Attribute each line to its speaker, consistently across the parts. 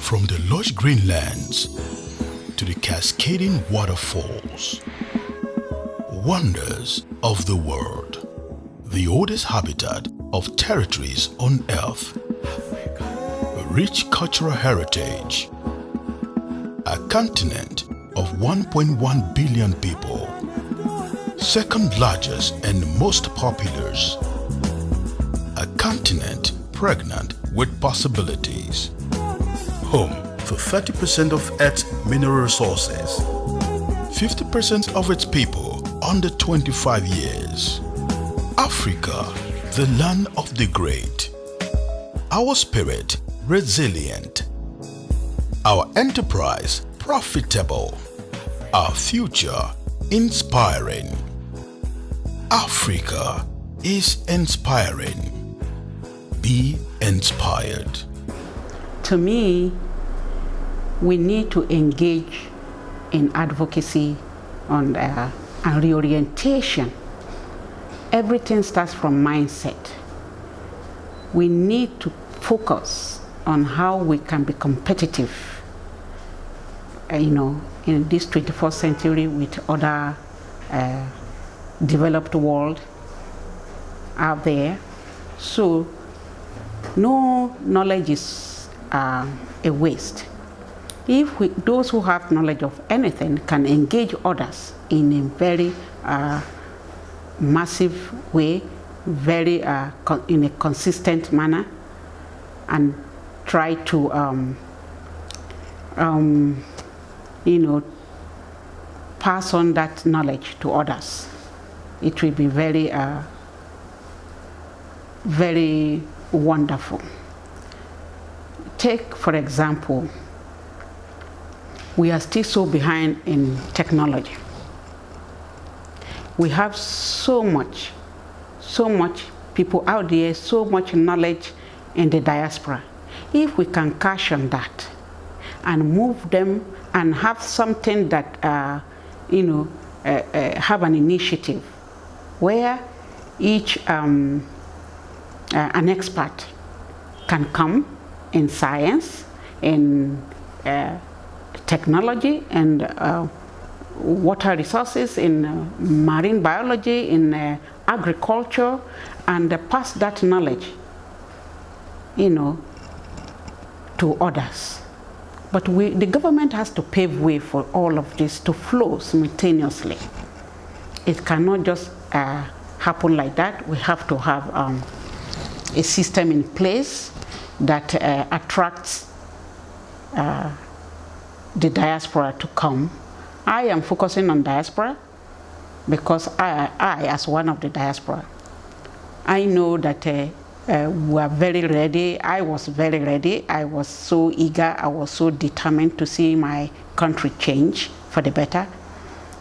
Speaker 1: From the lush green lands to the cascading waterfalls, wonders of the world, the oldest habitat of territories on earth, a rich cultural heritage, a continent of 1.1 billion people, second largest and most populous, a continent pregnant with possibilities, home for 30% of Earth's mineral resources, 50% of its people under 25 years. Africa, the land of the great. Our spirit resilient. Our enterprise profitable. Our future inspiring. Africa is inspiring. Be inspired.
Speaker 2: To me, we need to engage in advocacy and reorientation. Everything starts from mindset. We need to focus on how we can be competitive, in this 21st century with other developed world out there. So no knowledge is a waste. If those who have knowledge of anything can engage others in a very massive way, very in a consistent manner, and try to pass on that knowledge to others, it will be very very wonderful. Take, for example, we are still so behind in technology. We have so much people out there, so much knowledge in the diaspora. If we can cash on that and move them and have something that, have an initiative where each an expert can come in science, in technology, and water resources, in marine biology, in agriculture, and pass that knowledge, to others. But the government has to pave way for all of this to flow simultaneously. It cannot just happen like that. We have to have a system in place that attracts the diaspora to come. I am focusing on diaspora because I as one of the diaspora, I know that we are very ready. I was very ready. I was so eager. I was so determined to see my country change for the better.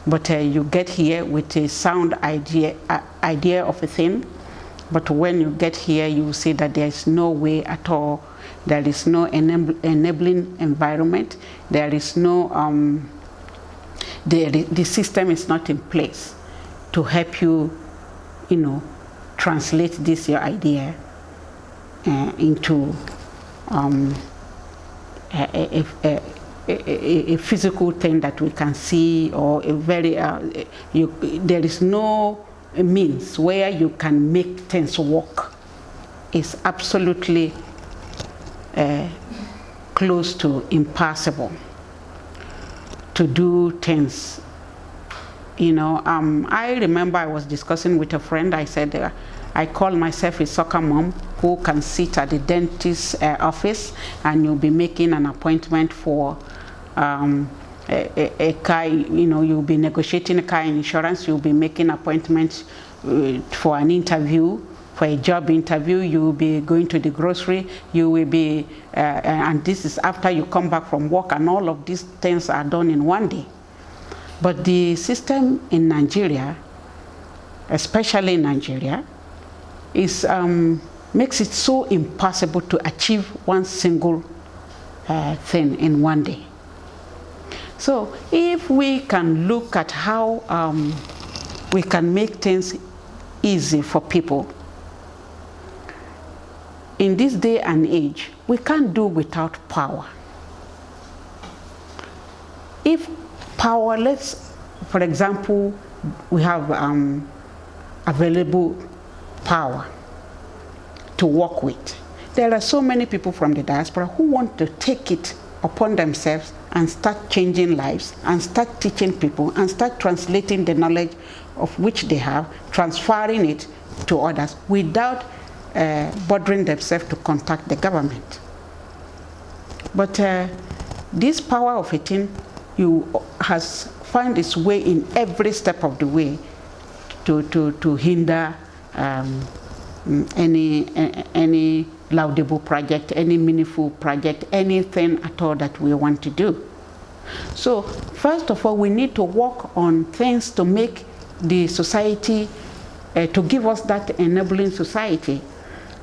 Speaker 2: But you get here with a sound idea of a thing. But when you get here, you see that there is no way at all. There is no enabling environment. There is no, the system is not in place to help you, translate this your idea into a physical thing that we can see, or a very, there is no means where you can make things work. It's absolutely close to impossible to do things. I remember I was discussing with a friend. I said, I call myself a soccer mom who can sit at the dentist's office, and you'll be making an appointment for a car, you'll be negotiating a car insurance, you'll be making appointments for an interview, for a job interview, you will be going to the grocery, you will be, and this is after you come back from work, and all of these things are done in one day. But the system in Nigeria, especially in Nigeria, is makes it so impossible to achieve one single thing in one day. So if we can look at how we can make things easy for people, in this day and age, we can't do without power. if powerless, for example, we have available power to work with, there are so many people from the diaspora who want to take it upon themselves and start changing lives and start teaching people and start translating the knowledge of which they have, transferring it to others without bothering themselves to contact the government. But this power of 18 has found its way in every step of the way to hinder any laudable project, any meaningful project, anything at all that we want to do. So first of all, we need to work on things to make the society, to give us that enabling society,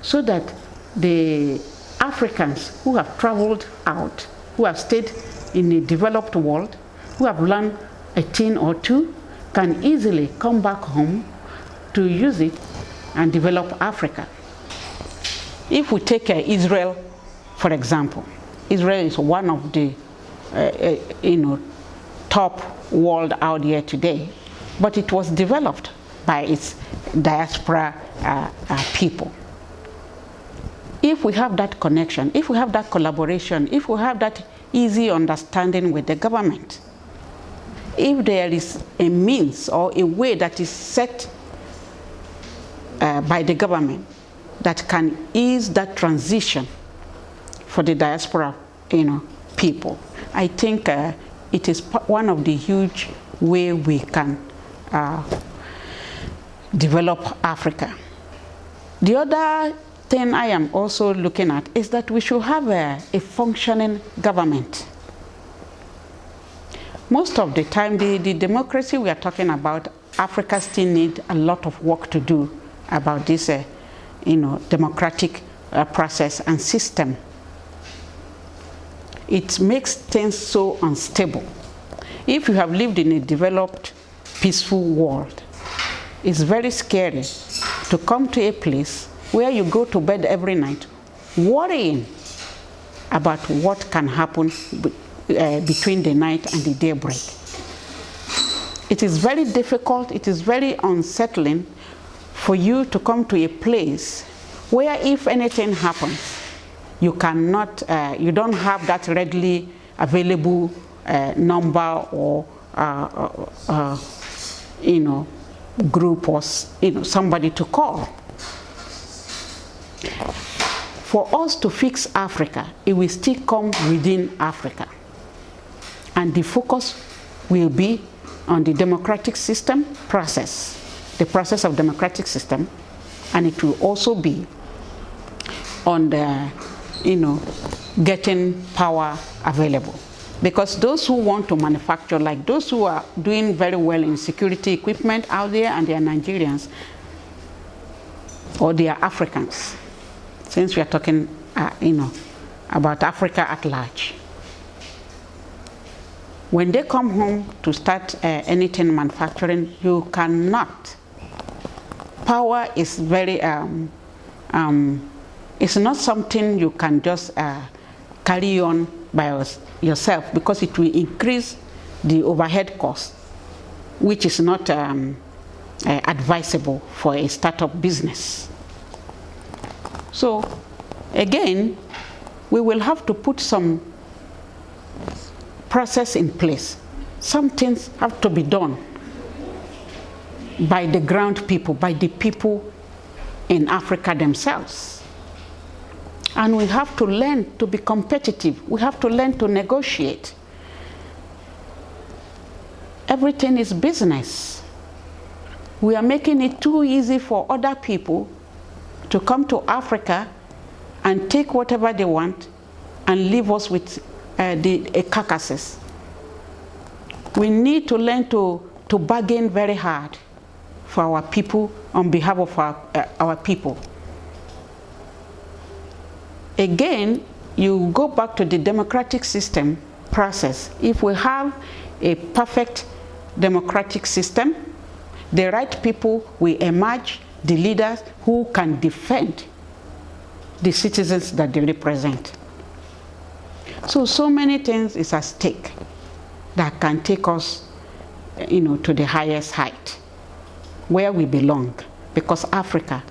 Speaker 2: so that the Africans who have traveled out, who have stayed in the developed world, who have learned a thing or two, can easily come back home to use it and develop Africa. If we take Israel, for example, Israel is one of the top world out there today, but it was developed by its diaspora people. If we have that connection, if we have that collaboration, if we have that easy understanding with the government, if there is a means or a way that is set by the government that can ease that transition for the diaspora, people, I think it is one of the huge way we can develop Africa. The other thing I am also looking at is that we should have a functioning government. Most of the time, the democracy we are talking about, Africa still needs a lot of work to do about this democratic process and system. It makes things so unstable. If you have lived in a developed, peaceful world, it's very scary to come to a place where you go to bed every night worrying about what can happen between the night and the daybreak. It is very difficult, it is very unsettling for you to come to a place where if anything happens, you cannot, you don't have that readily available number or group or somebody to call. For us to fix Africa, it will still come within Africa, and the focus will be on the democratic system process, the process of democratic system, and it will also be on the getting power available. Because those who want to manufacture, like those who are doing very well in security equipment out there, and they are Nigerians, or they are Africans, since we are talking about Africa at large. When they come home to start anything manufacturing, you cannot. Power is very, it's not something you can just carry on by yourself, because it will increase the overhead cost, which is not advisable for a startup business. So again, we will have to put some process in place. Some things have to be done by the ground people, by the people in Africa themselves. And we have to learn to be competitive. We have to learn to negotiate. Everything is business. We are making it too easy for other people to come to Africa and take whatever they want and leave us with the carcasses. We need to learn to bargain very hard for our people, on behalf of our people. Again, you go back to the democratic system process. If we have a perfect democratic system, the right people will emerge, the leaders who can defend the citizens that they represent. So many things is at stake. that can take us, to the highest height, where we belong, because Africa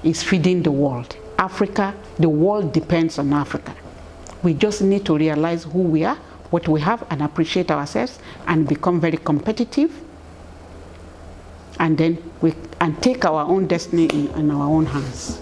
Speaker 2: is feeding the world. Africa, the world depends on Africa. We just need to realize who we are, what we have, and appreciate ourselves, and become very competitive, and then take our own destiny in our own hands.